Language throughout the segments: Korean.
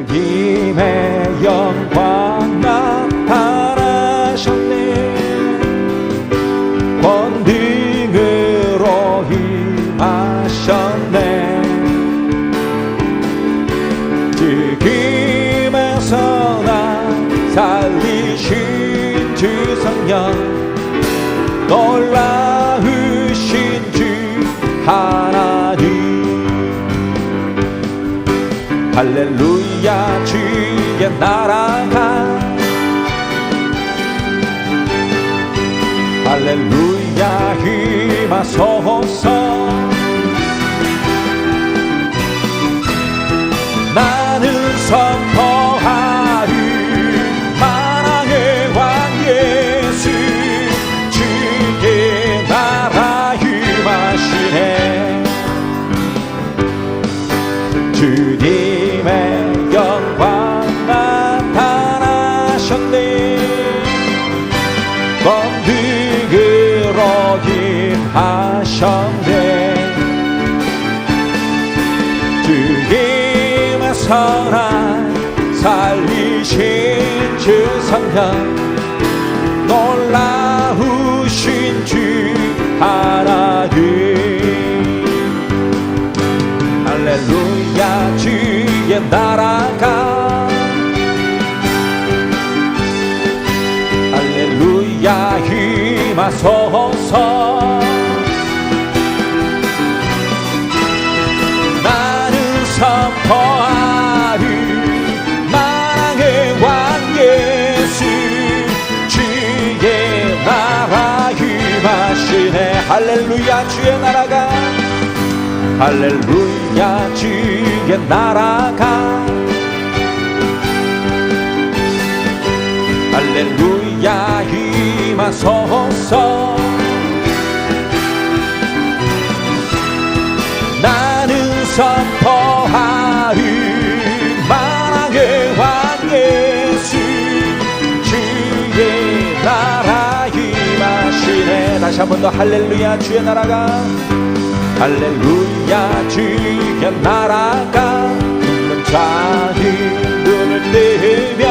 주님의 영광 나타나셨네. 권능으로 임하셨네. 죽음에서 나 살리신 주 성령, 놀라우신 주 하나님. 할렐루야 주의 나라가, 할렐루야 임하소서. 나는 선포하리 만왕의 왕 예수, 주의 나라 임하시네. 주님의 영광 나타나셨네. 권능으로 임하셨네. 주님의 선한 살리신 주 성령, 놀라우신 주 하나님. 할렐루야 주의 나라가, 할렐루야 임하소서. 나는 선포하리 만왕의 왕 예수, 주의 나라 임하시네. 할렐루야 주의 나라가, 할렐루야 주의 나라가, 할렐루야 임하소서. 나는 선포하리 만왕의 왕 예수, 주의 나라 임하시네. 다시 한 번 더 할렐루야 주의 나라가, 할렐루야 주의 나라가. 눈은 자기 눈을 뜨며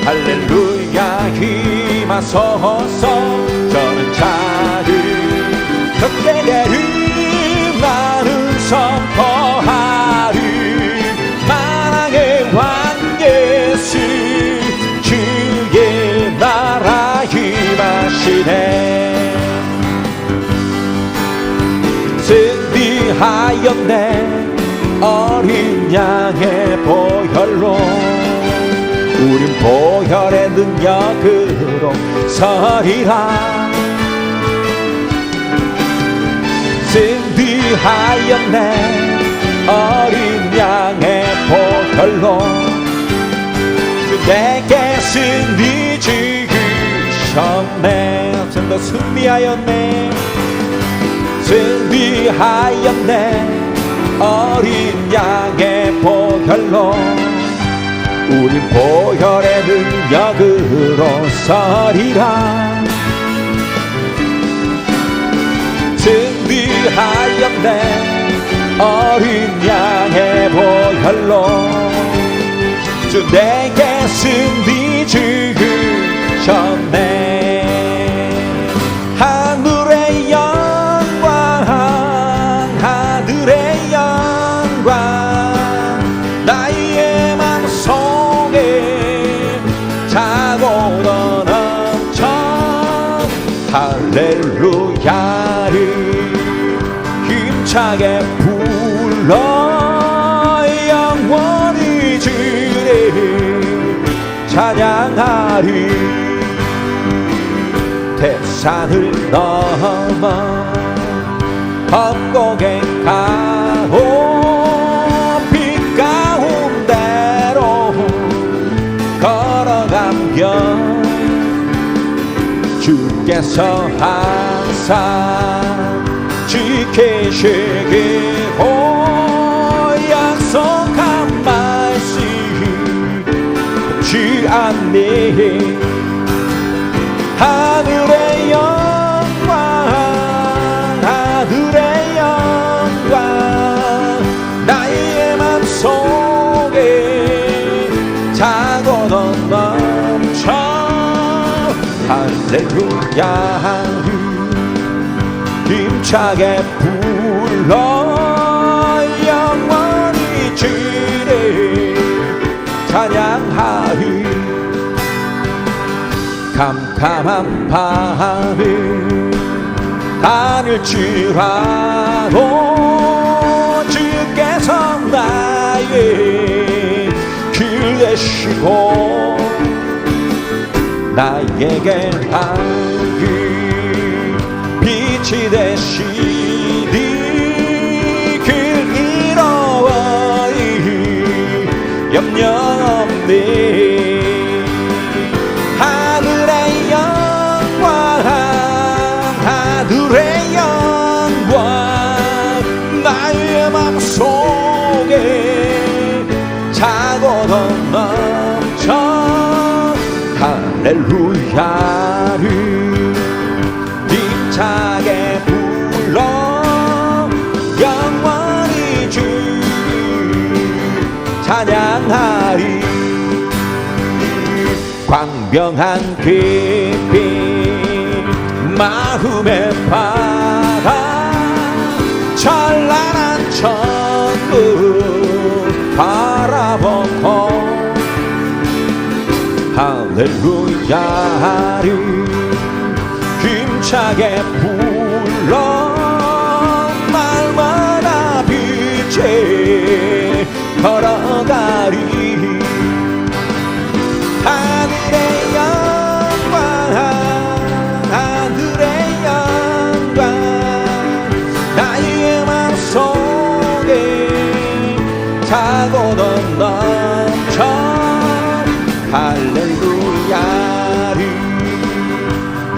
할렐루야 임하소서. 저는 자기 덕대를 나는 선포하리 만왕의 왕 예수, 주의 나라 임하시네. 승리하였네 어린 양의 보혈로, 우린 보혈의 능력으로 서리라. 승리하였네 어린 양의 보혈로, 주 내게 승리 주셨네. 좀 더 승리하였네, 승리하였네 어린 양의 보혈로, 우린 보혈의 능력으로 서리라. 승리하였네 어린 양의 보혈로, 주 내게 승리 주셨네. 하늘의 영광, 하늘의 영광, 나 나의 맘속에 차고 넘쳐 할렐루야를 힘차게 불러 영원히 주를 찬양하리. 태산을 넘어 험곡에 가고 빛 가운데로 걸어가면 주께서 항상 지키시기로 약속한 말씀 잊지 않니. 하늘의 영광 하늘의 영광 나의 맘속에 차고 넘쳐 할렐루야를 힘차게 불러 영원히 주를 찬양하리. 캄캄한 밤을 하늘치라도 주께서 나의 길 되시고 나에게 밝은 빛이 되시니 길 잃어버리 염려 없네. 하늘의 영광 하늘의 영광 나의 맘속에 차고 넘쳐 할렐루야를 힘차게 불러 영원히 주를 찬양하리. 광명한 빛빛 마음의 바다 찬란한 천국 바라보고 할렐루야를 힘차게 불러 날마다 빛에 걸어가리. 하늘의 영광 하늘의 영광 나의 맘속에 차고 넘쳐 할렐루야를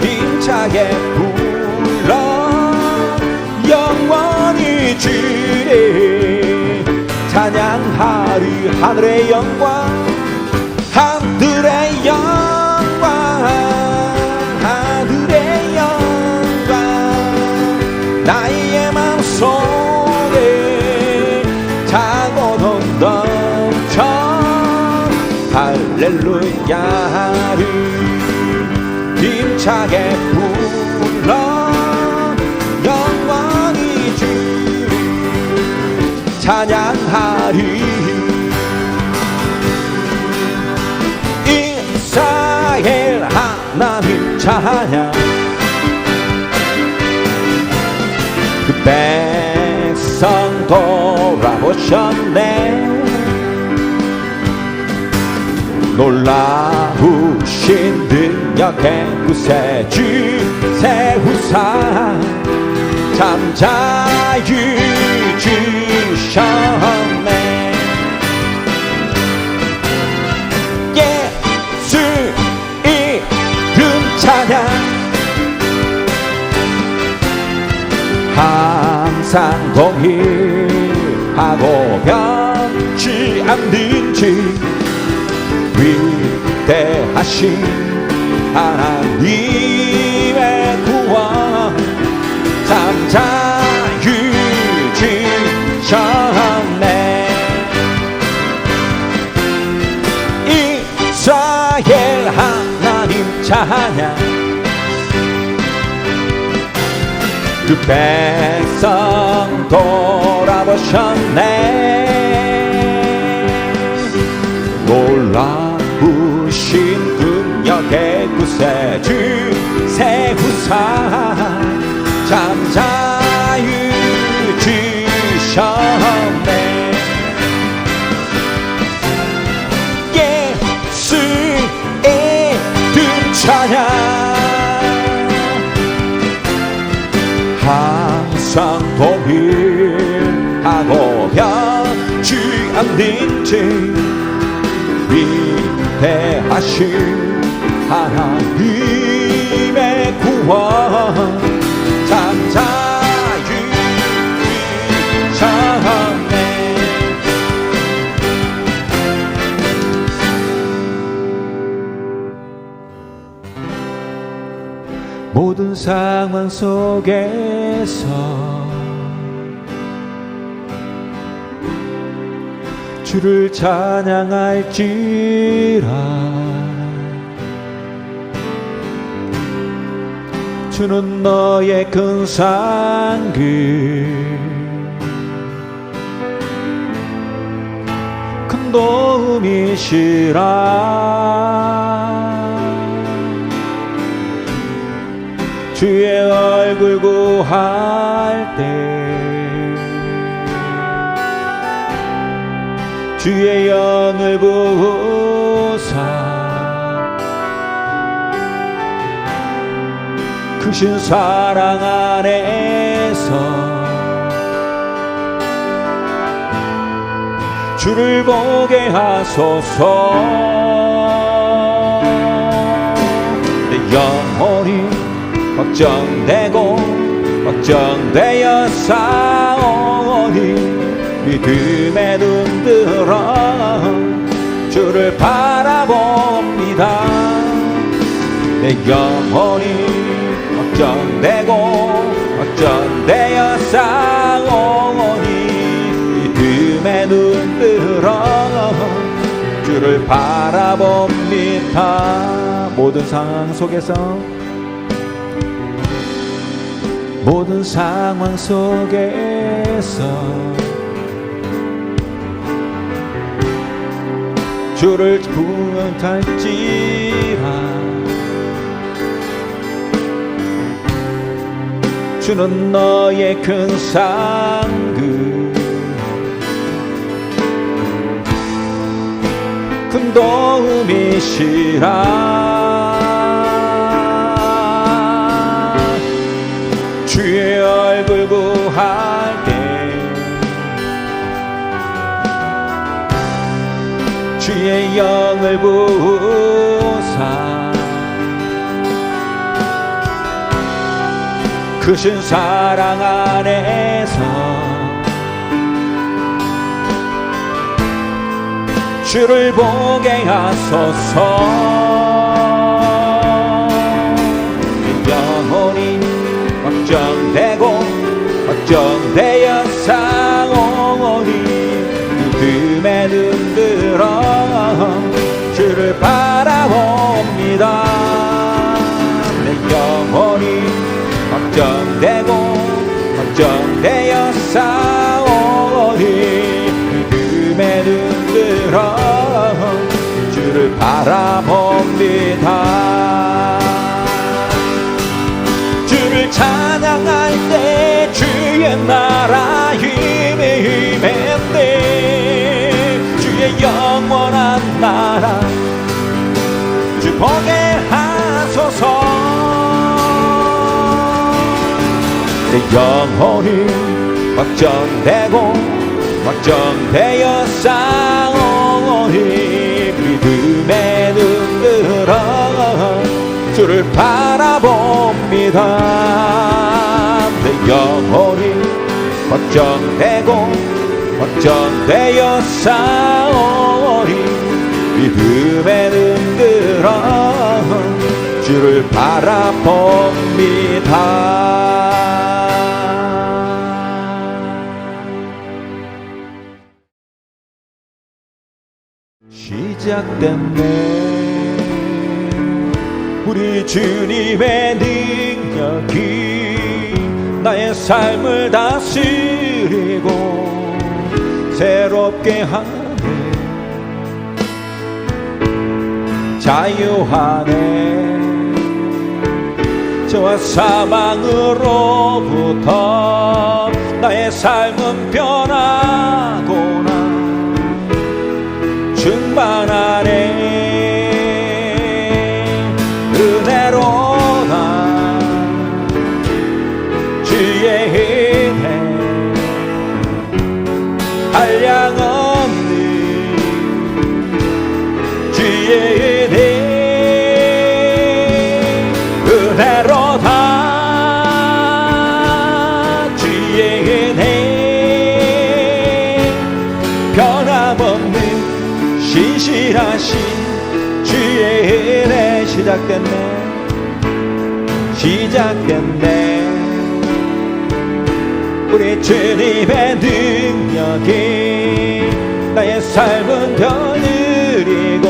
힘차게 불러 영원히 주를 찬양하리. 하늘의 영광 하늘의 영광 하늘의 영광 나의 맘속에 차고 넘쳐 할렐루야를 힘차게 불러 영원히 주를 찬양하리. 이스라엘 하나님 찬양 그 백성 돌아보셨네. 놀라우신 능력의 그새 주 세우사 참 자유 주셨네. 예수 이름 찬양 항상 동일하고 변치 않는 주 위대하신 하나님의 구원 참 자유 주셨네. 이스라엘 하나님 찬양 그 백성 돌아보셨네. 부신 능력의 구세주 세우사 잠자유 주셨네. 예수의 이름 찬양 항상 동일하고 변치 않는 지 위대하신 하나님의 구원 잠자유 주셨네. 모든 상황 속에서 주를 찬양할지라. 주는 너의 큰 상급 큰 도움이시라. 주의 얼굴 구할 때 주의 영을 부으사 크신 사랑 안에서 주를 보게 하소서. 내 영혼이 걱정되고 걱정되어 싸우니 믿음에 눈들어 주를 바라봅니다. 내 영혼이 걱정되고 걱정되어 싸우니 믿음에 눈들어 주를 바라봅니다. 모든 상황 속에서 모든 상황 속에서 주를 구원할지라. 주는 너의 큰 상급 큰 도움이시라. 주의 얼굴 구할 때 주의 영을 부으사 크신 사랑 안에서 주를 보게 하소서. 영혼이 걱정되고 걱정되어 싸우니 믿음에 눈들어 주를 바라봅니다. 내 영혼이 걱정되고 걱정되어 싸우니 믿음에 눈들어 주를 바라봅니다. 주를 찬양할 때 주의 나라 힘이 임했네. 주의 영원한 나라 주 보게 하소서. 내 영혼이 걱정되고 걱정되어 싸우니 믿음에 눈들어 주를 바라봅니다. 내 영혼이 걱정되고 걱정되어 싸우니 믿음에 눈들어 주를 바라봅니다. 시작됐네. 우리 주님의 능력이 나의 삶을 다스리고 새롭게 하네. 자유하네. 저와 사망으로부터 나의 삶은 변하구나. 충만하네. 은혜로다. 주의 은혜 한량없는 주의 은혜 은혜로다. 주의 은혜 변함없는 신실하신 주의 은혜 시작됐네. 우리 주님의 능력이 나의 삶은 변으리고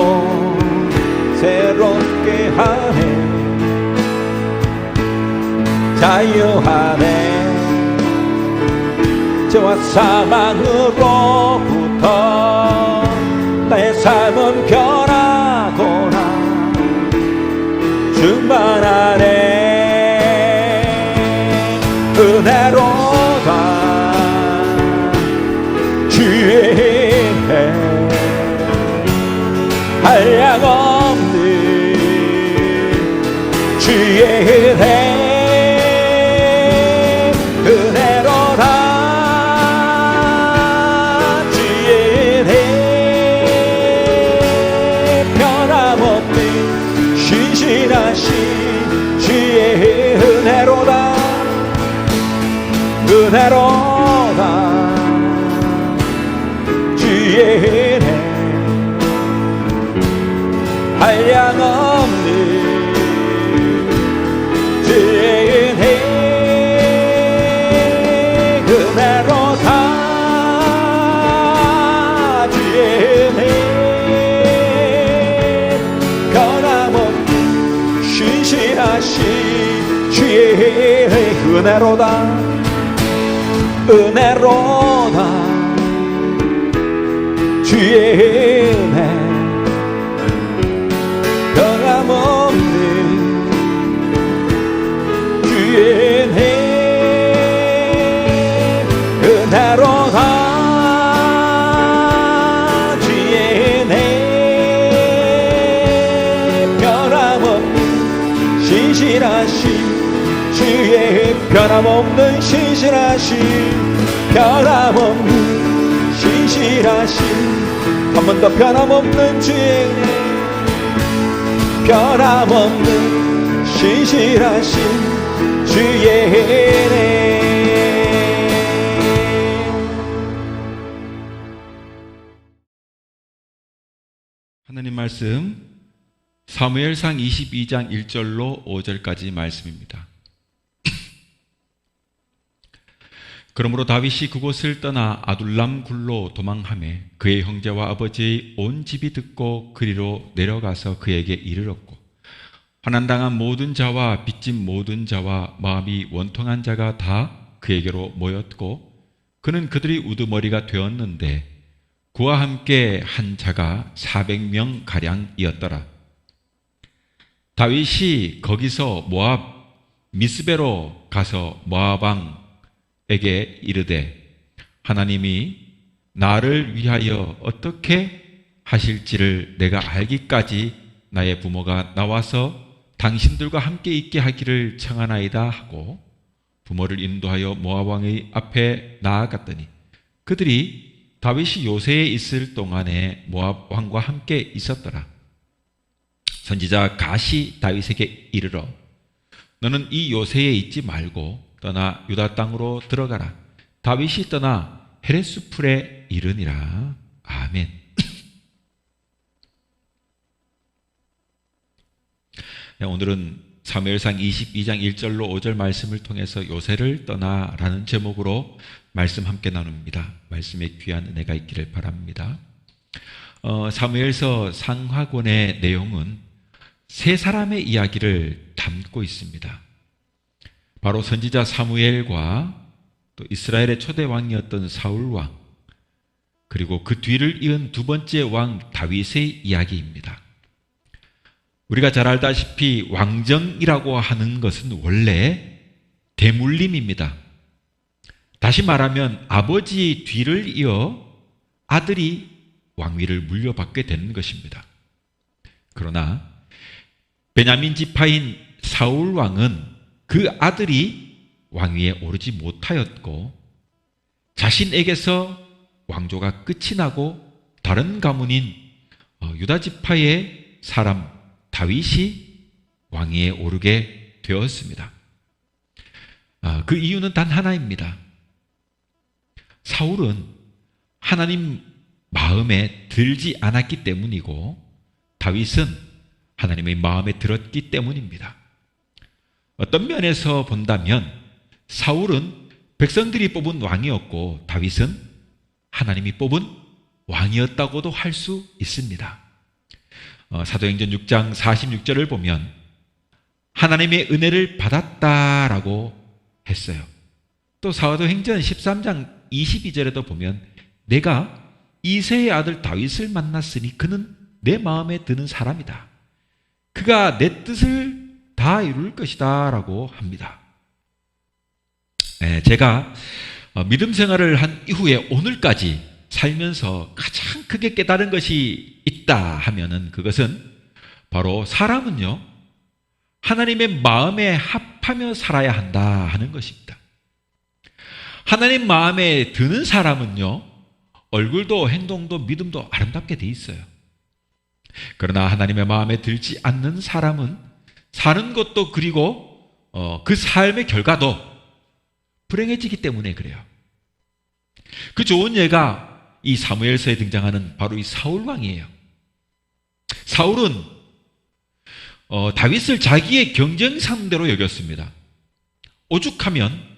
새롭게 하네. 자유하네. 저와 사망으로부터 나의 삶은 변하구나. 충만하네. 은혜로다. 주의 은혜 한량없는 주의 은혜 은혜로다. 주의 은혜 변함없는 신실하신 주의 은혜로다. 은혜로다. 주의 은혜 한량없는 주의 은혜 은혜로다. 주의 은혜 변함없는 신실하신 주의 은혜 은혜로다. 은혜로다. 주의 은혜 변함없는 주의 은혜 은혜로다. 주의 은혜 변함없는 신실하신 주의 변함없는 신실하신 변함없는 신실하신 한 번 더 변함없는 주의 은혜 변함없는 신실하신 주의 은혜. 하나님 말씀 사무엘상 22장 1절로 5절까지 말씀입니다. 그러므로 다윗이 그곳을 떠나 아둘람 굴로 도망하매 그의 형제와 아버지의 온 집이 듣고 그리로 내려가서 그에게 이르렀고 환난당한 모든 자와 빚진 모든 자와 마음이 원통한 자가 다 그에게로 모였고 그는 그들이 우두머리가 되었는데 그와 함께 한 자가 400명가량이었더라. 다윗이 거기서 모압 미스베로 가서 모압 왕에게 이르되 하나님이 나를 위하여 어떻게 하실지를 내가 알기까지 나의 부모가 나와서 당신들과 함께 있게 하기를 청하나이다 하고 부모를 인도하여 모압 왕의 앞에 나아갔더니 그들이 다윗이 요새에 있을 동안에 모압 왕과 함께 있었더라. 선지자 갓이 다윗에게 이르러 너는 이 요새에 있지 말고 떠나 유다 땅으로 들어가라. 다윗이 떠나 헤레스 풀에 이르니라. 아멘. 오늘은 사무엘상 22장 1절로 5절 말씀을 통해서 요새를 떠나라는 제목으로 말씀 함께 나눕니다. 말씀에 귀한 은혜가 있기를 바랍니다. 사무엘서 상하권의 내용은 세 사람의 이야기를 담고 있습니다. 바로 선지자 사무엘과 또 이스라엘의 초대 왕이었던 사울 왕, 그리고 그 뒤를 이은 두 번째 왕 다윗의 이야기입니다. 우리가 잘 알다시피 왕정이라고 하는 것은 원래 대물림입니다. 다시 말하면 아버지의 뒤를 이어 아들이 왕위를 물려받게 되는 것입니다. 그러나 베냐민 지파인 사울 왕은 그 아들이 왕위에 오르지 못하였고 자신에게서 왕조가 끝이 나고 다른 가문인 유다 지파의 사람 다윗이 왕위에 오르게 되었습니다. 그 이유는 단 하나입니다. 사울은 하나님 마음에 들지 않았기 때문이고 다윗은 하나님의 마음에 들었기 때문입니다. 어떤 면에서 본다면 사울은 백성들이 뽑은 왕이었고 다윗은 하나님이 뽑은 왕이었다고도 할 수 있습니다. 사도행전 6장 46절을 보면 하나님의 은혜를 받았다라고 했어요. 또 사도행전 13장 22절에도 보면 내가 이새의 아들 다윗을 만났으니 그는 내 마음에 드는 사람이다. 그가 내 뜻을 다 이룰 것이다 라고 합니다. 제가 믿음 생활을 한 이후에 오늘까지 살면서 가장 크게 깨달은 것이 있다 하면은 그것은 바로 사람은요 하나님의 마음에 합하며 살아야 한다 하는 것입니다. 하나님 마음에 드는 사람은요 얼굴도 행동도 믿음도 아름답게 돼 있어요. 그러나 하나님의 마음에 들지 않는 사람은 사는 것도 그리고 그 삶의 결과도 불행해지기 때문에 그래요. 그 좋은 예가 이 사무엘서에 등장하는 바로 이 사울 왕이에요. 사울은 다윗을 자기의 경쟁 상대로 여겼습니다. 오죽하면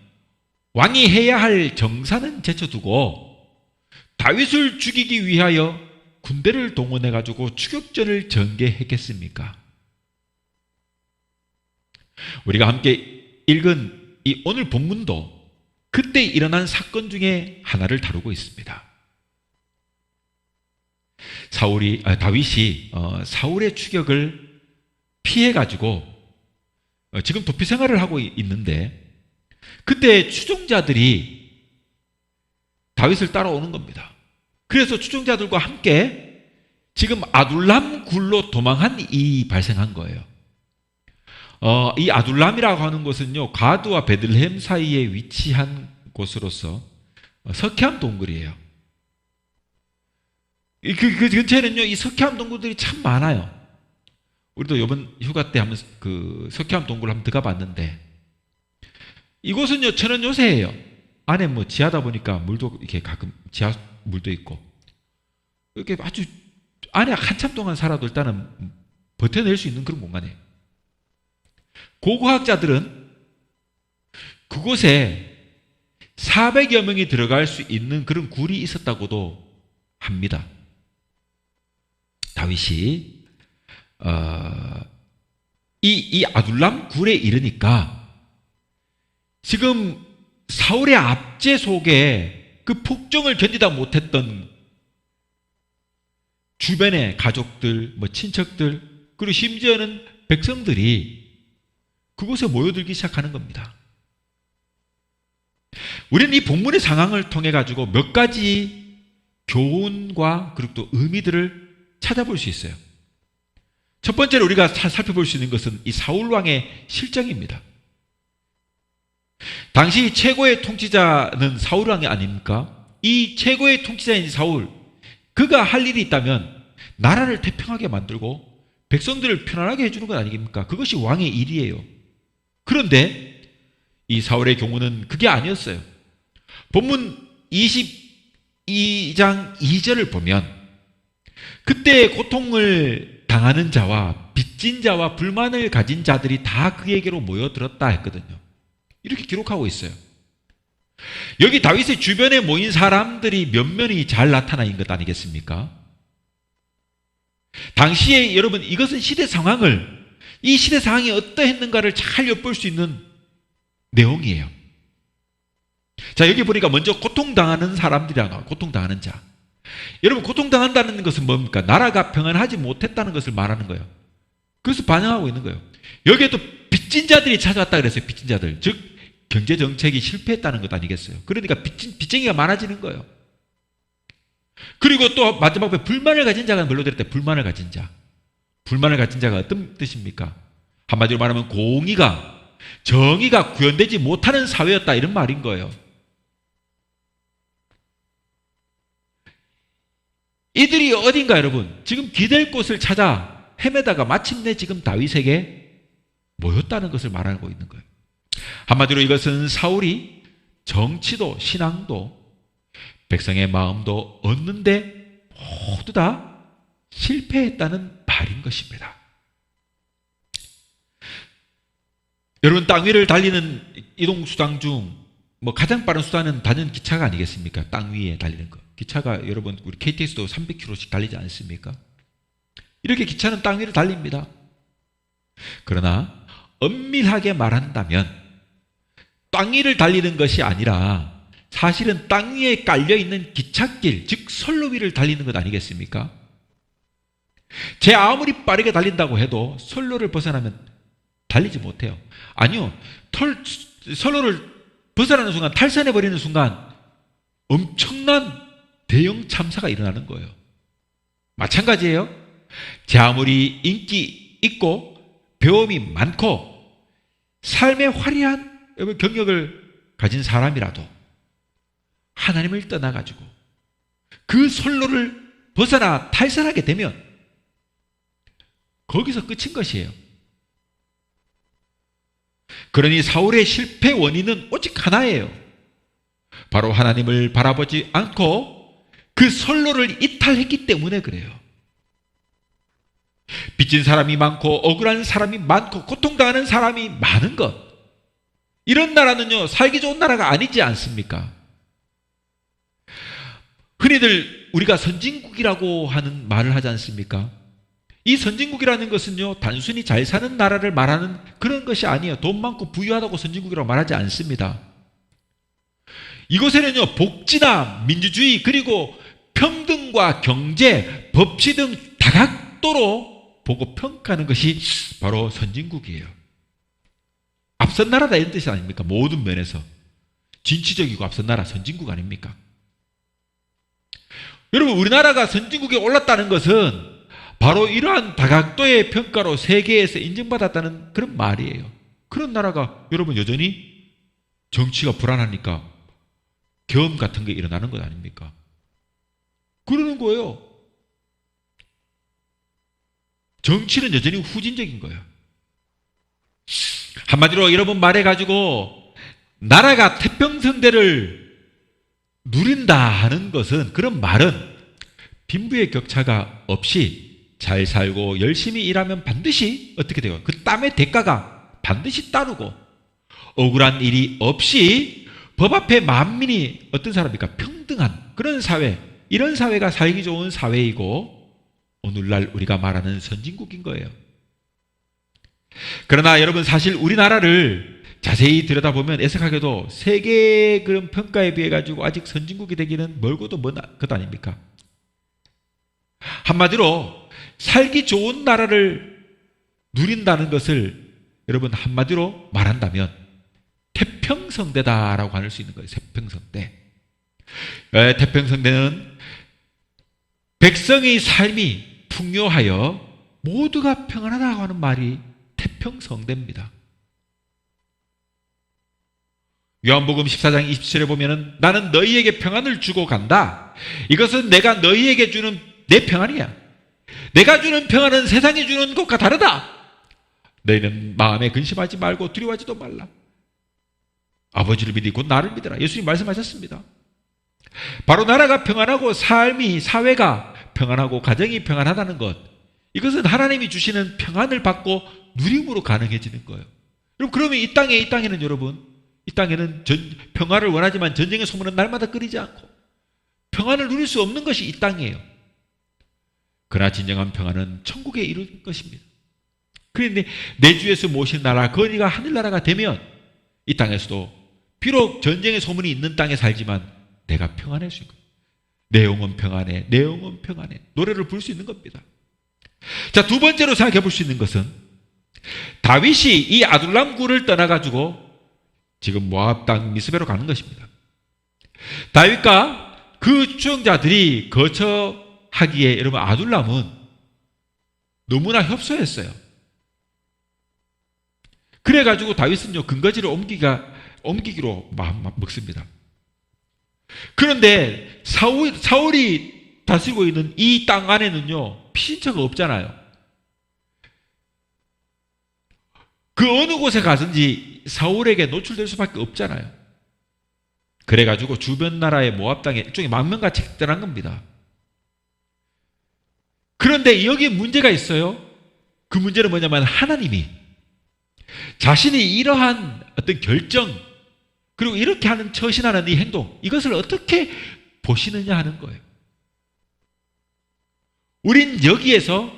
왕이 해야 할 정사는 제쳐두고 다윗을 죽이기 위하여 군대를 동원해가지고 추격전을 전개했겠습니까? 우리가 함께 읽은 이 오늘 본문도 그때 일어난 사건 중에 하나를 다루고 있습니다. 다윗이 사울의 추격을 피해가지고 지금 도피 생활을 하고 있는데 그때 추종자들이 다윗을 따라오는 겁니다. 그래서 추종자들과 함께 지금 아둘람 굴로 도망한 일이 발생한 거예요. 이 아둘람이라고 하는 곳은요 가드와 베들레헴 사이에 위치한 곳으로서 석회암 동굴이에요. 그 근처에는요 이 석회암 동굴들이 참 많아요. 우리도 이번 휴가 때 한번 그 석회암 동굴 한번 들어가 봤는데 이곳은요 천연 요새예요. 안에 뭐 지하다 보니까 물도 이렇게 가끔 지하 물도 있고 이렇게 아주 안에 한참 동안 살아도 일단은 버텨낼 수 있는 그런 공간이에요. 고고학자들은 그곳에 400여 명이 들어갈 수 있는 그런 굴이 있었다고도 합니다. 다윗이 이 아둘람 굴에 이르니까 지금 사울의 압제 속에 그 폭정을 견디다 못했던 주변의 가족들, 뭐 친척들, 그리고 심지어는 백성들이 그곳에 모여들기 시작하는 겁니다. 우리는 이 본문의 상황을 통해 가지고 몇 가지 교훈과 그리고 또 의미들을 찾아볼 수 있어요. 첫 번째로 우리가 살펴볼 수 있는 것은 이 사울 왕의 실정입니다. 당시 최고의 통치자는 사울 왕이 아닙니까? 이 최고의 통치자인 사울, 그가 할 일이 있다면 나라를 태평하게 만들고 백성들을 편안하게 해주는 것 아니겠습니까? 그것이 왕의 일이에요. 그런데 이 사울의 경우는 그게 아니었어요. 본문 22장 2절을 보면 그때 고통을 당하는 자와 빚진 자와 불만을 가진 자들이 다 그에게로 모여들었다 했거든요. 이렇게 기록하고 있어요. 여기 다윗의 주변에 모인 사람들이 면면이 잘 나타나는 것 아니겠습니까? 당시에 여러분 이것은 이 시대 상황이 어떠했는가를 잘 엿볼 수 있는 내용이에요. 자, 여기 보니까 먼저 고통당하는 사람들이라고 나와요. 고통당하는 자. 여러분 고통당한다는 것은 뭡니까? 나라가 평안하지 못했다는 것을 말하는 거예요. 그래서 반영하고 있는 거예요. 여기에도 빚진 자들이 찾아왔다 그랬어요. 빚진 자들. 즉 경제 정책이 실패했다는 것 아니겠어요. 그러니까 빚쟁이가 많아지는 거예요. 그리고 또 마지막에 불만을 가진 자가 뭘로 들었대? 불만을 가진 자. 불만을 가진 자가 어떤 뜻입니까? 한마디로 말하면 공의가, 정의가 구현되지 못하는 사회였다, 이런 말인 거예요. 이들이 어딘가 여러분, 지금 기댈 곳을 찾아 헤매다가 마침내 지금 다윗에게 모였다는 것을 말하고 있는 거예요. 한마디로 이것은 사울이 정치도 신앙도 백성의 마음도 얻는데 모두 다 실패했다는 말인 것입니다. 여러분, 땅 위를 달리는 이동수단 중 가장 빠른 수단은 단연 기차가 아니겠습니까? 땅 위에 달리는 거. 기차가 여러분 우리 KTX도 300km씩 달리지 않습니까? 이렇게 기차는 땅 위를 달립니다. 그러나 엄밀하게 말한다면 땅 위를 달리는 것이 아니라 사실은 땅 위에 깔려있는 기찻길, 즉 선로 위를 달리는 것 아니겠습니까? 제 아무리 빠르게 달린다고 해도 선로를 벗어나면 달리지 못해요. 아니요, 선로를 벗어나는 순간, 탈선해버리는 순간 엄청난 대형 참사가 일어나는 거예요. 마찬가지예요. 제 아무리 인기 있고 배움이 많고 삶의 화려한 경력을 가진 사람이라도 하나님을 떠나가지고 그 선로를 벗어나 탈선하게 되면 거기서 끝인 것이에요. 그러니 사울의 실패 원인은 오직 하나예요. 바로 하나님을 바라보지 않고 그 선로를 이탈했기 때문에 그래요. 빚진 사람이 많고 억울한 사람이 많고 고통당하는 사람이 많은 것, 이런 나라는요 살기 좋은 나라가 아니지 않습니까? 흔히들 우리가 선진국이라고 하는 말을 하지 않습니까? 이 선진국이라는 것은요 단순히 잘 사는 나라를 말하는 그런 것이 아니에요. 돈 많고 부유하다고 선진국이라고 말하지 않습니다. 이곳에는요 복지나 민주주의 그리고 평등과 경제, 법치 등 다각도로 보고 평가하는 것이 바로 선진국이에요. 앞선 나라다 이런 뜻이 아닙니까? 모든 면에서 진취적이고 앞선 나라, 선진국 아닙니까? 여러분, 우리나라가 선진국에 올랐다는 것은 바로 이러한 다각도의 평가로 세계에서 인정받았다는 그런 말이에요. 그런 나라가 여러분 여전히 정치가 불안하니까 계엄 같은 게 일어나는 것 아닙니까? 그러는 거예요. 정치는 여전히 후진적인 거예요. 한마디로 여러분 말해가지고 나라가 태평성대를 누린다 하는 것은, 그런 말은 빈부의 격차가 없이 잘 살고 열심히 일하면 반드시 어떻게 돼요? 그 땀의 대가가 반드시 따르고 억울한 일이 없이 법 앞에 만민이 어떤 사람입니까? 평등한 그런 사회, 이런 사회가 살기 좋은 사회이고 오늘날 우리가 말하는 선진국인 거예요. 그러나 여러분 사실 우리나라를 자세히 들여다보면 애석하게도 세계의 그런 평가에 비해 가지고 아직 선진국이 되기는 멀고도 먼 것 아닙니까? 한마디로 살기 좋은 나라를 누린다는 것을 여러분 한마디로 말한다면 태평성대다라고 할 수 있는 거예요. 태평성대. 태평성대는 백성의 삶이 풍요하여 모두가 평안하다고 하는 말이 태평성대입니다. 요한복음 14장 27절에 보면은 나는 너희에게 평안을 주고 간다. 이것은 내가 너희에게 주는 내 평안이야. 내가 주는 평안은 세상이 주는 것과 다르다. 너희는 마음에 근심하지 말고 두려워하지도 말라. 아버지를 믿고 나를 믿으라. 예수님 말씀하셨습니다. 바로 나라가 평안하고 삶이, 사회가 평안하고 가정이 평안하다는 것, 이것은 하나님이 주시는 평안을 받고 누림으로 가능해지는 거예요. 여러분, 그러면 이 땅에는 여러분, 이 땅에는 평화를 원하지만 전쟁의 소문은 날마다 끊이지 않고 평안을 누릴 수 없는 것이 이 땅이에요. 그러나 진정한 평안은 천국에 이룰 것입니다. 그런데 내 주에서 모신 나라, 거기가 하늘나라가 되면 이 땅에서도 비록 전쟁의 소문이 있는 땅에 살지만 내가 평안할 수 있는 거예요. 내 영혼 평안해, 내 영혼 평안해. 노래를 부를 수 있는 겁니다. 자, 두 번째로 생각해 볼 수 있는 것은 다윗이 이 아둘람 굴을 떠나가지고 지금 모압 땅 미스베로 가는 것입니다. 다윗과 그 추종자들이 거처하기에 여러분 아둘람은 너무나 협소했어요. 그래가지고 다윗은요 근거지를 옮기기로 마음 먹습니다. 그런데 사울이 다스리고 있는 이 땅 안에는요 피신처가 없잖아요. 그 어느 곳에 가든지 사울에게 노출될 수밖에 없잖아요. 그래가지고 주변 나라의 모압 땅에 일종의 망명같이 떠난 겁니다. 그런데 여기에 문제가 있어요. 그 문제는 뭐냐면 하나님이 자신이 이러한 어떤 결정 그리고 이렇게 하는 처신하는 이 행동 이것을 어떻게 보시느냐 하는 거예요. 우린 여기에서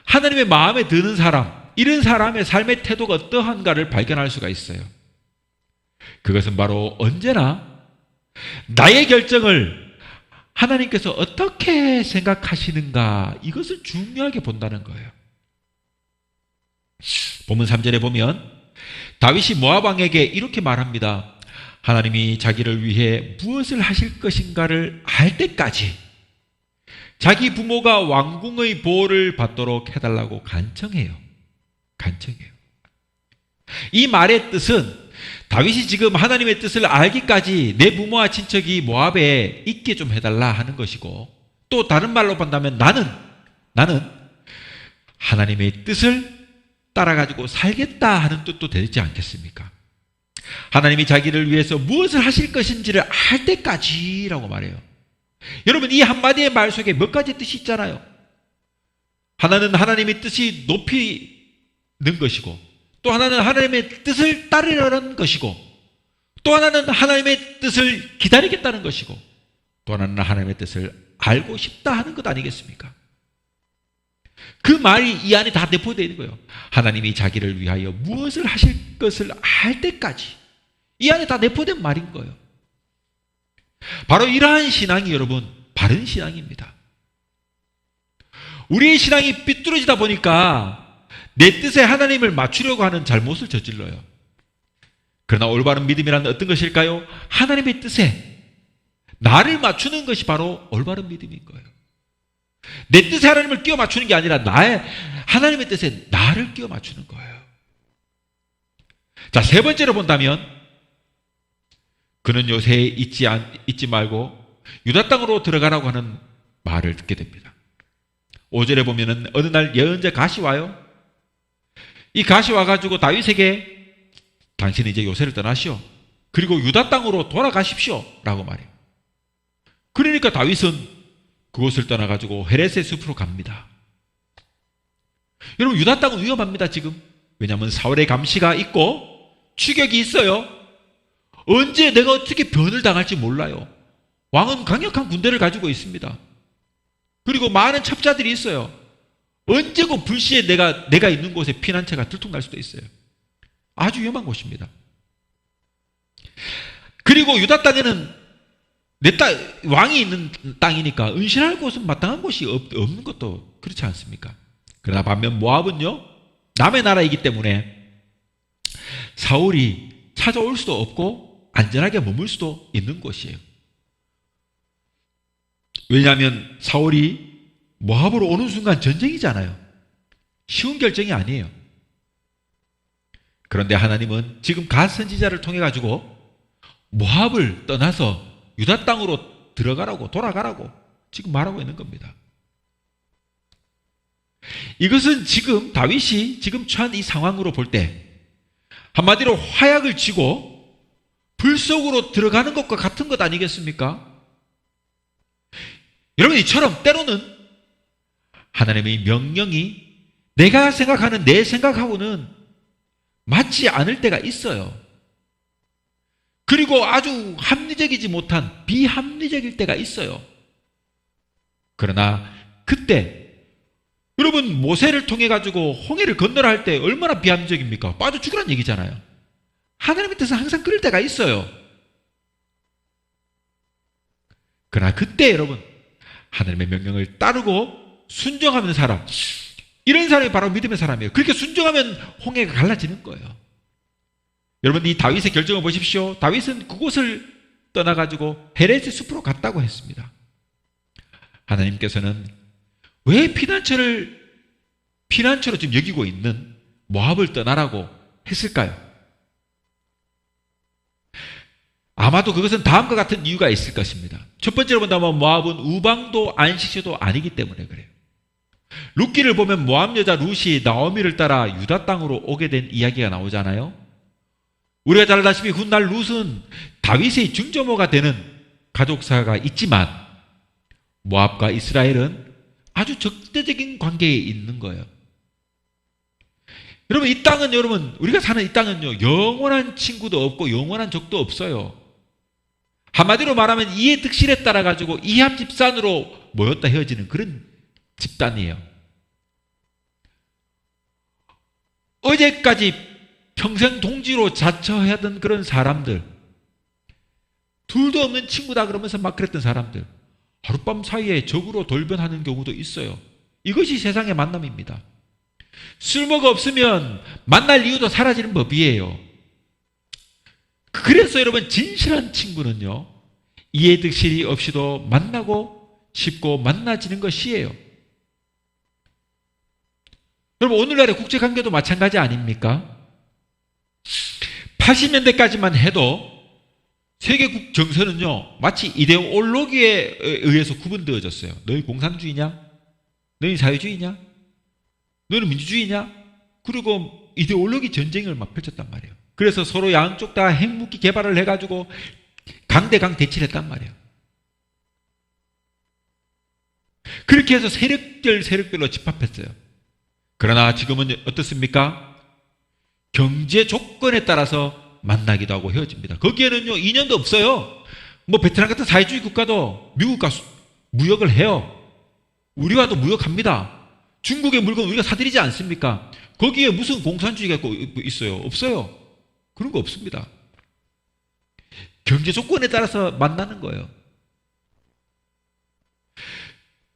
하나님의 마음에 드는 사람 이런 사람의 삶의 태도가 어떠한가를 발견할 수가 있어요. 그것은 바로 언제나 나의 결정을 하나님께서 어떻게 생각하시는가 이것을 중요하게 본다는 거예요. 본문 3절에 보면 다윗이 모압 왕에게 이렇게 말합니다. 하나님이 자기를 위해 무엇을 하실 것인가를 알 때까지 자기 부모가 왕궁의 보호를 받도록 해달라고 간청해요. 이 말의 뜻은 다윗이 지금 하나님의 뜻을 알기까지 내 부모와 친척이 모압에 있게 좀 해달라 하는 것이고 또 다른 말로 본다면 나는 하나님의 뜻을 따라가지고 살겠다 하는 뜻도 되지 않겠습니까? 하나님이 자기를 위해서 무엇을 하실 것인지를 알 때까지라고 말해요. 여러분 이 한마디의 말 속에 몇 가지 뜻이 있잖아요. 하나는 하나님의 뜻이 높이는 것이고 또 하나는 하나님의 뜻을 따르려는 것이고 또 하나는 하나님의 뜻을 기다리겠다는 것이고 또 하나는 하나님의 뜻을 알고 싶다 하는 것 아니겠습니까? 그 말이 이 안에 다 내포되어 있는 거예요. 하나님이 자기를 위하여 무엇을 하실 것을 알 때까지 이 안에 다 내포된 말인 거예요. 바로 이러한 신앙이 여러분 바른 신앙입니다. 우리의 신앙이 삐뚤어지다 보니까 내 뜻에 하나님을 맞추려고 하는 잘못을 저질러요. 그러나 올바른 믿음이란 어떤 것일까요? 하나님의 뜻에 나를 맞추는 것이 바로 올바른 믿음인 거예요. 내 뜻에 하나님을 끼워 맞추는 게 아니라 하나님의 뜻에 나를 끼워 맞추는 거예요. 자, 세 번째로 본다면 그는 요새 잊지 말고 유다 땅으로 들어가라고 하는 말을 듣게 됩니다. 5절에 보면은 어느 날 예언자 갓이 와요. 이 갓이 와가지고 다윗에게 당신은 이제 요새를 떠나시오. 그리고 유다 땅으로 돌아가십시오. 라고 말해요. 그러니까 다윗은 그곳을 떠나가지고 헤레스의 숲으로 갑니다. 여러분 유다 땅은 위험합니다 지금. 왜냐하면 사울의 감시가 있고 추격이 있어요. 언제 내가 어떻게 변을 당할지 몰라요. 왕은 강력한 군대를 가지고 있습니다. 그리고 많은 첩자들이 있어요. 언제고 불시에 내가 있는 곳에 피난처가 들통날 수도 있어요. 아주 위험한 곳입니다. 그리고 유다 땅에는 왕이 있는 땅이니까 은신할 곳은 마땅한 곳이 없는 것도 그렇지 않습니까? 그러나 반면 모압은요 남의 나라이기 때문에 사울이 찾아올 수도 없고 안전하게 머물 수도 있는 곳이에요. 왜냐하면 사울이 모압으로 오는 순간 전쟁이잖아요. 쉬운 결정이 아니에요. 그런데 하나님은 지금 갓 선지자를 통해 가지고 모압을 떠나서 유다 땅으로 들어가라고 돌아가라고 지금 말하고 있는 겁니다. 이것은 지금 다윗이 지금 처한 이 상황으로 볼 때 한마디로 화약을 쥐고 불 속으로 들어가는 것과 같은 것 아니겠습니까? 여러분 이처럼 때로는 하나님의 명령이 내가 생각하는 내 생각하고는 맞지 않을 때가 있어요. 그리고 아주 합리적이지 못한 비합리적일 때가 있어요. 그러나 그때 여러분 모세를 통해 가지고 홍해를 건너라 할 때 얼마나 비합리적입니까? 빠져 죽으란 얘기잖아요. 하나님의 뜻은 항상 그럴 때가 있어요. 그러나 그때 여러분 하나님의 명령을 따르고 순종하는 사람 이런 사람이 바로 믿음의 사람이에요. 그렇게 순종하면 홍해가 갈라지는 거예요. 여러분, 이 다윗의 결정을 보십시오. 다윗은 그곳을 떠나가지고 헤레스 숲으로 갔다고 했습니다. 하나님께서는 왜 피난처로 지금 여기고 있는 모압을 떠나라고 했을까요? 아마도 그것은 다음과 같은 이유가 있을 것입니다. 첫 번째로 본다면 모압은 우방도 안식처도 아니기 때문에 그래요. 룻기를 보면 모압 여자 룻이 나오미를 따라 유다 땅으로 오게 된 이야기가 나오잖아요. 우리가 잘 알다시피 훗날 룻은 다윗의 증조모가 되는 가족사가 있지만 모압과 이스라엘은 아주 적대적인 관계에 있는 거예요. 여러분, 이 땅은, 여러분, 우리가 사는 이 땅은요, 영원한 친구도 없고 영원한 적도 없어요. 한마디로 말하면 이해 득실에 따라 가지고 이합 집산으로 모였다 헤어지는 그런 집단이에요. 어제까지 평생 동지로 자처하던 그런 사람들, 둘도 없는 친구다 그러면서 막 그랬던 사람들, 하룻밤 사이에 적으로 돌변하는 경우도 있어요. 이것이 세상의 만남입니다. 쓸모가 없으면 만날 이유도 사라지는 법이에요. 그래서 여러분, 진실한 친구는요, 이해득실이 없이도 만나고 싶고 만나지는 것이에요. 여러분, 오늘날의 국제관계도 마찬가지 아닙니까? 80년대까지만 해도 세계국 정서는요, 마치 이데올로기에 의해서 구분되어졌어요. 너희 공산주의냐? 너희 자유주의냐? 너는 민주주의냐? 그리고 이데올로기 전쟁을 막 펼쳤단 말이에요. 그래서 서로 양쪽 다 핵무기 개발을 해가지고 강대강 대치를 했단 말이에요. 그렇게 해서 세력별로 집합했어요. 그러나 지금은 어떻습니까? 경제 조건에 따라서 만나기도 하고 헤어집니다. 거기에는요, 인연도 없어요. 뭐 베트남 같은 사회주의 국가도 미국과 무역을 해요. 우리와도 무역합니다. 중국의 물건 우리가 사들이지 않습니까? 거기에 무슨 공산주의가 있어요? 없어요. 그런 거 없습니다. 경제 조건에 따라서 만나는 거예요.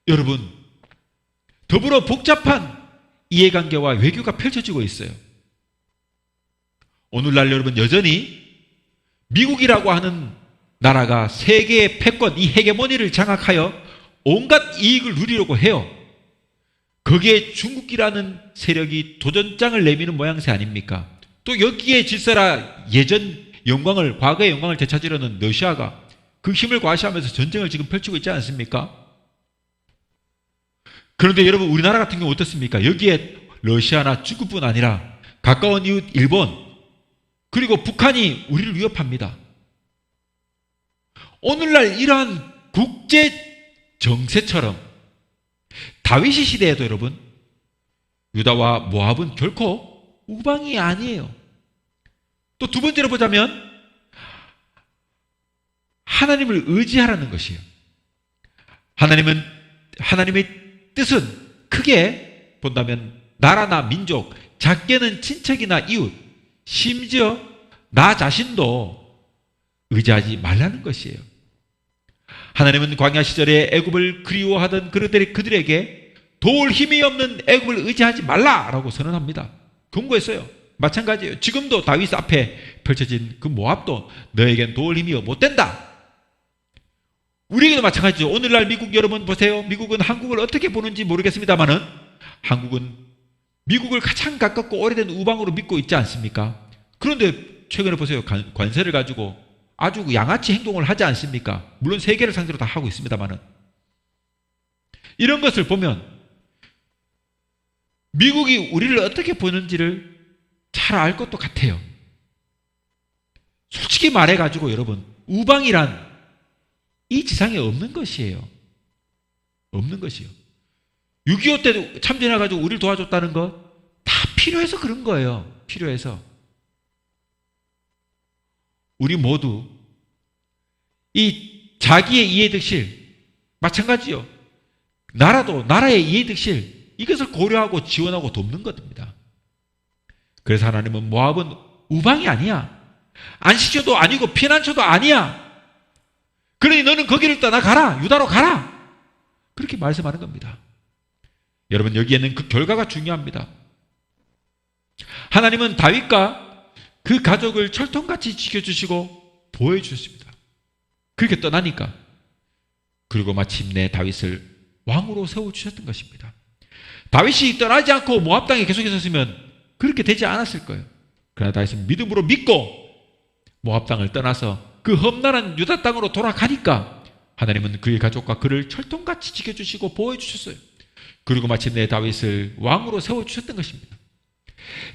여러분, 더불어 복잡한 이해관계와 외교가 펼쳐지고 있어요. 오늘날 여러분, 여전히 미국이라고 하는 나라가 세계의 패권, 이 헤게모니를 장악하여 온갖 이익을 누리려고 해요. 거기에 중국이라는 세력이 도전장을 내미는 모양새 아닙니까? 또 여기에 질서라 예전 영광을, 과거의 영광을 되찾으려는 러시아가 그 힘을 과시하면서 전쟁을 지금 펼치고 있지 않습니까? 그런데 여러분, 우리나라 같은 경우 어떻습니까? 여기에 러시아나 중국뿐 아니라 가까운 이웃 일본, 그리고 북한이 우리를 위협합니다. 오늘날 이러한 국제 정세처럼 다윗의 시대에도 여러분, 유다와 모압은 결코 우방이 아니에요. 또 두 번째로 보자면 하나님을 의지하라는 것이에요. 하나님의 뜻은 크게 본다면 나라나 민족, 작게는 친척이나 이웃, 심지어 나 자신도 의지하지 말라는 것이에요. 하나님은 광야 시절에 애굽을 그리워하던 그들에게 도울 힘이 없는 애굽을 의지하지 말라라고 선언합니다. 경고했어요. 마찬가지예요. 지금도 다윗 앞에 펼쳐진 그 모압도 너에겐 도울 힘이 못 된다. 우리에게도 마찬가지죠. 오늘날 미국 여러분 보세요. 미국은 한국을 어떻게 보는지 모르겠습니다만은 한국은 미국을 가장 가깝고 오래된 우방으로 믿고 있지 않습니까? 그런데 최근에 보세요. 관세를 가지고 아주 양아치 행동을 하지 않습니까? 물론 세계를 상대로 다 하고 있습니다만은. 이런 것을 보면 미국이 우리를 어떻게 보는지를 잘 알 것도 같아요. 솔직히 말해가지고 여러분, 우방이란 이 지상에 없는 것이에요. 없는 것이요. 6.25 때 참전해가지고 우리를 도와줬다는 것 다 필요해서 그런 거예요. 필요해서. 우리 모두 이 자기의 이해득실, 마찬가지요. 나라도 나라의 이해득실, 이것을 고려하고 지원하고 돕는 것입니다. 그래서 하나님은 모압은 우방이 아니야. 안식처도 아니고 피난처도 아니야. 그러니 너는 거기를 떠나가라. 유다로 가라. 그렇게 말씀하는 겁니다. 여러분, 여기에는 그 결과가 중요합니다. 하나님은 다윗과 그 가족을 철통같이 지켜주시고 보호해 주셨습니다. 그렇게 떠나니까, 그리고 마침내 다윗을 왕으로 세워주셨던 것입니다. 다윗이 떠나지 않고 모압 땅에 계속 있었으면 그렇게 되지 않았을 거예요. 그러나 다윗은 믿음으로 믿고 모압 땅을 떠나서 그 험난한 유다 땅으로 돌아가니까 하나님은 그의 가족과 그를 철통같이 지켜주시고 보호해 주셨어요. 그리고 마침내 다윗을 왕으로 세워주셨던 것입니다.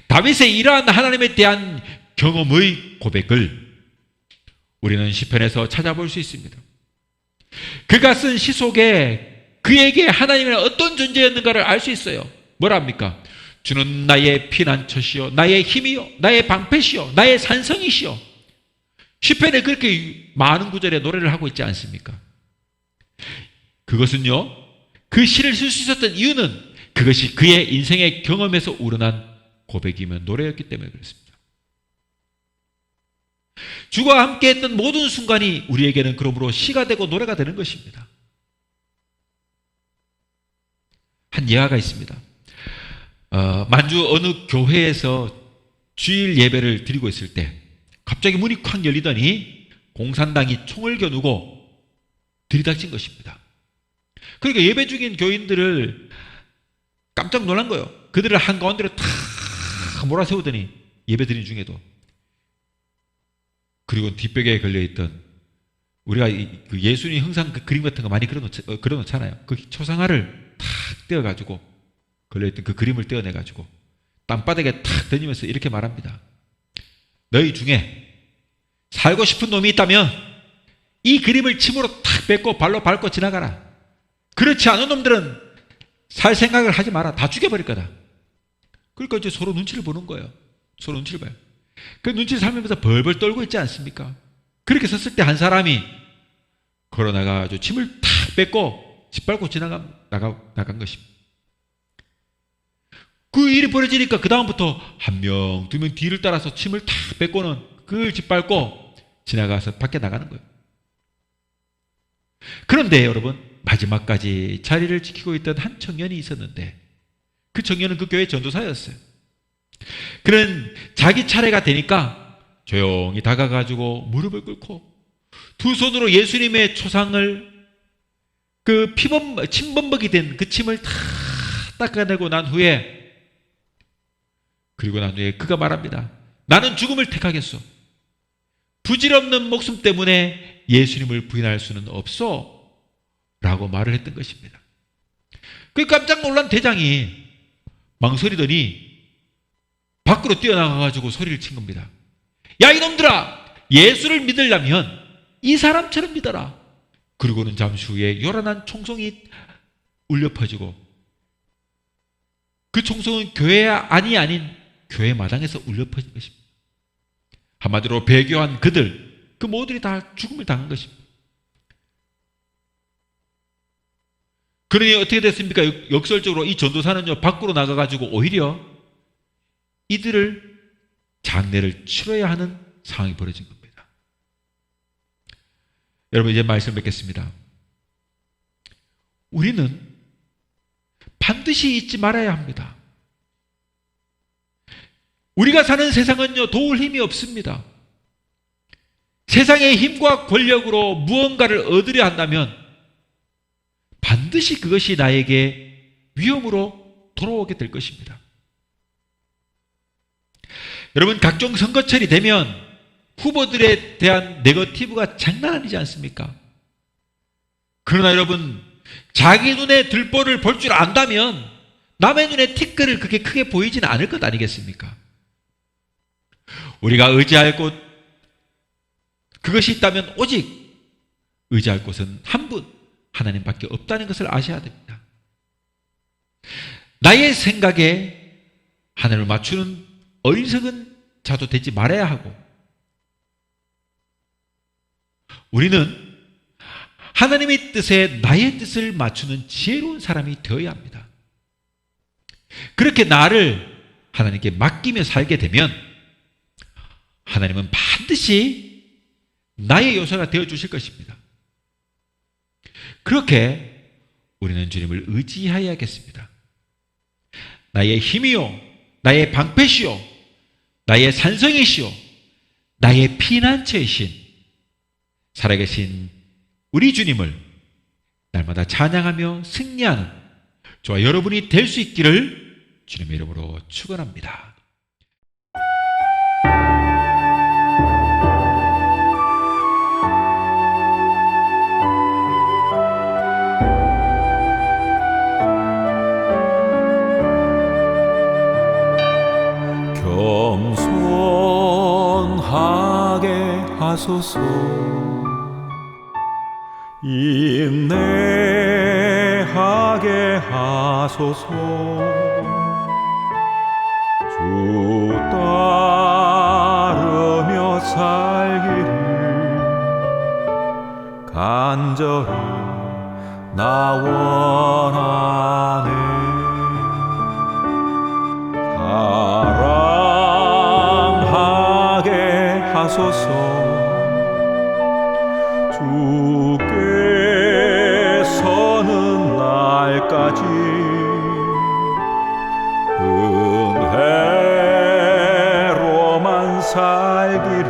다윗의 이러한 하나님에 대한 경험의 고백을 우리는 시편에서 찾아볼 수 있습니다. 그가 쓴 시 속에 그에게 하나님은 어떤 존재였는가를 알 수 있어요. 뭐라 합니까? 주는 나의 피난처시요, 나의 힘이요, 나의 방패시요, 나의 산성이시요. 시편에 그렇게 많은 구절에 노래를 하고 있지 않습니까? 그것은요, 그 시를 쓸 수 있었던 이유는 그것이 그의 인생의 경험에서 우러난 고백이며 노래였기 때문에 그렇습니다. 주가 함께 했던 모든 순간이 우리에게는 그러므로 시가 되고 노래가 되는 것입니다. 한 예화가 있습니다. 만주 어느 교회에서 주일 예배를 드리고 있을 때 갑자기 문이 콱 열리더니 공산당이 총을 겨누고 들이닥친 것입니다. 그러니까 예배 중인 교인들을 깜짝 놀란 거예요. 그들을 한가운데로 탁 몰아세우더니, 예배 드린 중에도. 그리고 뒷벽에 걸려있던, 우리가 그 예수님 형상 그 그림 같은 거 많이 그려놓잖아요. 그 초상화를 탁 떼어가지고, 걸려있던 그 그림을 떼어내가지고 땅바닥에 탁 던지면서 이렇게 말합니다. 너희 중에 살고 싶은 놈이 있다면 이 그림을 침으로 탁 뱉고 발로 밟고 지나가라. 그렇지 않은 놈들은 살 생각을 하지 마라. 다 죽여버릴 거다. 그러니까 이제 서로 눈치를 보는 거예요. 서로 눈치를 봐요. 그 눈치를 살면서 벌벌 떨고 있지 않습니까? 그렇게 섰을 때 한 사람이 걸어나가서 침을 탁 뱉고 짓밟고 나간 것입니다. 그 일이 벌어지니까 그 다음부터 한 명, 두 명 뒤를 따라서 침을 탁 뱉고는 그걸 짓밟고 지나가서 밖에 나가는 거예요. 그런데 여러분, 마지막까지 자리를 지키고 있던 한 청년이 있었는데, 그 청년은 그 교회 전도사였어요. 그는 자기 차례가 되니까 조용히 다가가지고 무릎을 꿇고 두 손으로 예수님의 초상을, 그 침범벅이 된 그 침을 다 닦아내고 난 후에, 그가 말합니다. 나는 죽음을 택하겠소. 부질없는 목숨 때문에 예수님을 부인할 수는 없소. 라고 말을 했던 것입니다. 그 깜짝 놀란 대장이 망설이더니 밖으로 뛰어나가가지고 소리를 친 겁니다. 야, 이놈들아! 예수를 믿으려면 이 사람처럼 믿어라. 그리고는 잠시 후에 요란한 총성이 울려 퍼지고, 그 총성은 교회 안이 아닌 교회 마당에서 울려 퍼진 것입니다. 한마디로 배교한 그들, 그 모두들이 다 죽음을 당한 것입니다. 그러니 어떻게 됐습니까? 역설적으로 이 전도사는요, 밖으로 나가가지고 오히려 이들을 장례를 치러야 하는 상황이 벌어진 겁니다. 여러분, 이제 말씀 맺겠습니다. 우리는 반드시 잊지 말아야 합니다. 우리가 사는 세상은요, 도울 힘이 없습니다. 세상의 힘과 권력으로 무언가를 얻으려 한다면 반드시 그것이 나에게 위험으로 돌아오게 될 것입니다. 여러분, 각종 선거철이 되면 후보들에 대한 네거티브가 장난 아니지 않습니까? 그러나 여러분, 자기 눈에 들보를 볼 줄 안다면 남의 눈에 티끌을 그렇게 크게 보이지는 않을 것 아니겠습니까? 우리가 의지할 곳, 그것이 있다면 오직 의지할 곳은 한 분, 하나님밖에 없다는 것을 아셔야 됩니다. 나의 생각에 하나님을 맞추는 어리석은 자도 되지 말아야 하고, 우리는 하나님의 뜻에 나의 뜻을 맞추는 지혜로운 사람이 되어야 합니다. 그렇게 나를 하나님께 맡기며 살게 되면 하나님은 반드시 나의 요소가 되어주실 것입니다. 그렇게 우리는 주님을 의지해야겠습니다. 나의 힘이요, 나의 방패시요, 나의 산성이시요, 나의 피난처이신 살아계신 우리 주님을 날마다 찬양하며 승리하는 저와 여러분이 될 수 있기를 주님의 이름으로 축원합니다. 겸손하게 하소서. 인내하게 하소서. 주 따르며 살기를 간절히 나 원하네. 사랑하게 하소서. 주께서는 날까지 은혜로만 살기를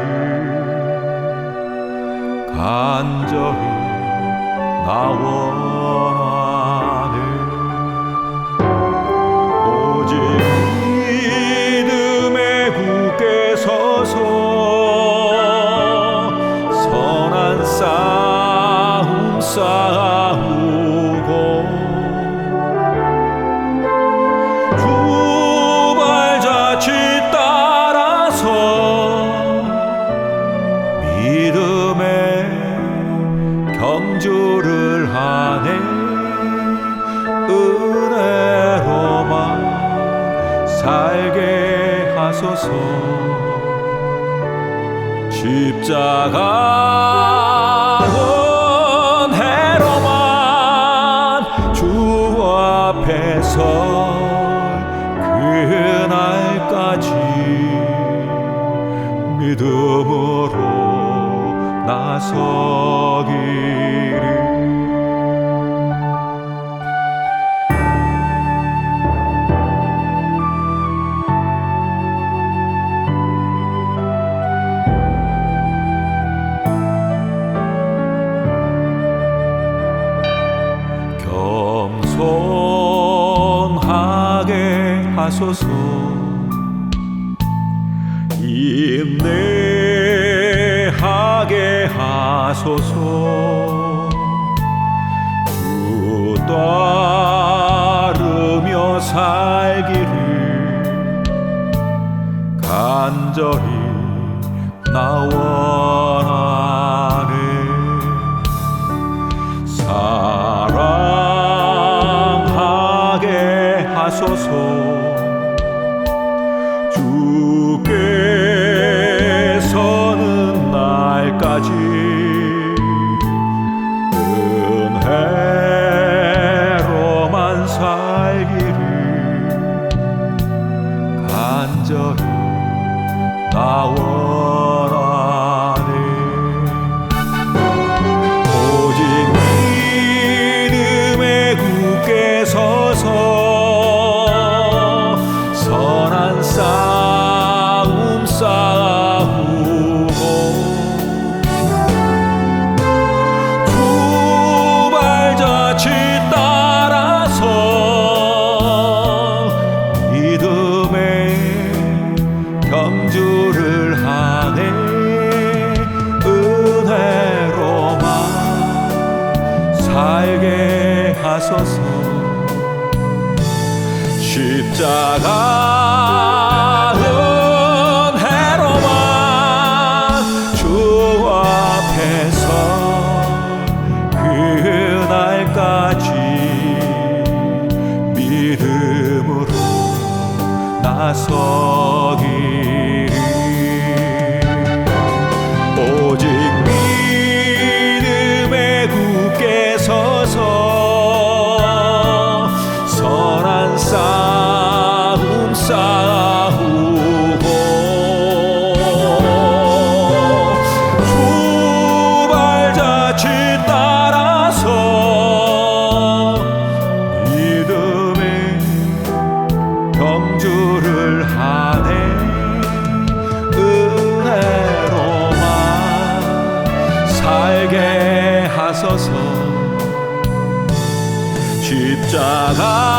간절히 나 원하네. 오직 믿음에 굳게 서서 선한 싸움 싸우고 주 발자취 따라서 믿음의 경주를 하네. 은혜로만 살게 하소서. 십자가 은혜로만 주 앞에 설 그날까지 믿음으로 나서기를. 겸손하게 하소서. 인내하게 하소서. 주 따르며 살기를 간절히 나 원하네. 사랑하게 하소서. 주께서는 날까지 은혜로만 살기를 간절히 나 원하네. 오직 믿음에 굳게 서서 선한 싸움 싸우고 주 발자취 따라서 믿음의 경주를 하네. 은혜로만 살게 하소서. 십자가 은혜로만 주 앞에 설 그날까지 믿음으로 나서기를. 오직 믿음에 굳게 서서 선한 싸움 싸우고 주 발자취 따라서 믿음의 십자가